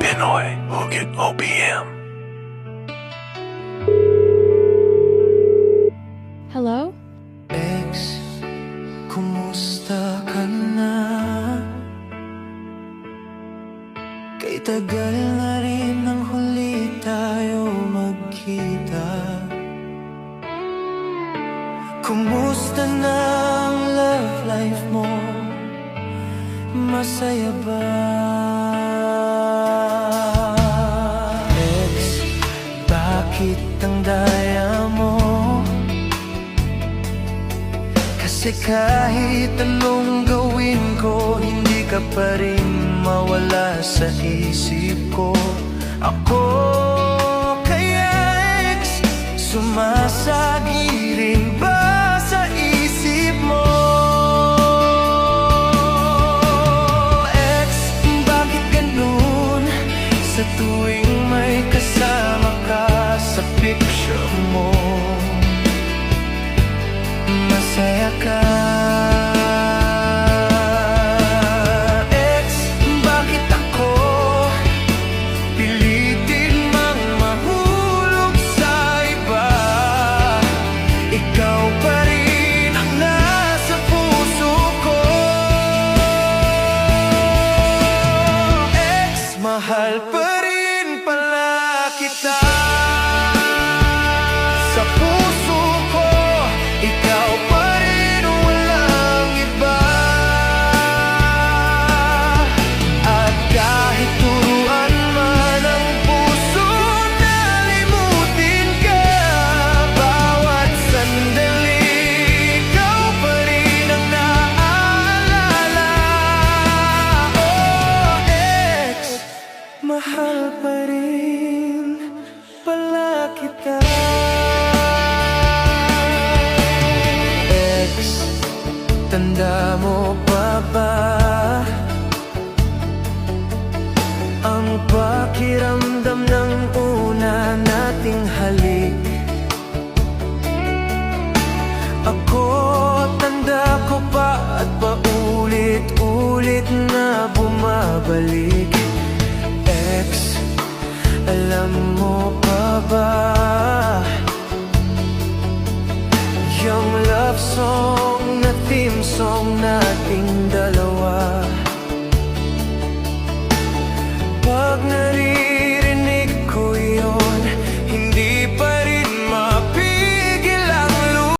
Pinoy Hugot OPM. Hello? Ex, kumusta ka na? Kay tagal na rin nang huli tayo magkita. Kumusta na ang love life mo? Masaya ba? Ex, bakit ang daya mo? Kasi kahit anong gawin ko, hindi ka pa rin mawala sa isip ko. Ako kaya ex, sumasagirin ba sa isip mo? Ex, bakit ganun? Sa tuwing may kasama ka sa picture mo, masaya ka. Ex, bakit ako pilitin mang mahulog sa iba? Ikaw pa rin ang nasa puso ko. Ex, mahal pa rin pala kita. Sa puso ko, ikaw pa rin, walang iba. At kahit turuan man ang puso na limutin ka, bawat sandali, ikaw pa rin ang naaalala. Oh, ex, mahal pa rin pala kita. Tanda mo pa ba ang pakiramdam ng una nating halik? Ako, tanda ko pa at paulit-ulit na bumabalik. Ex, alam mo pa ba yung love song na theme song nating dalawa? Pag narinig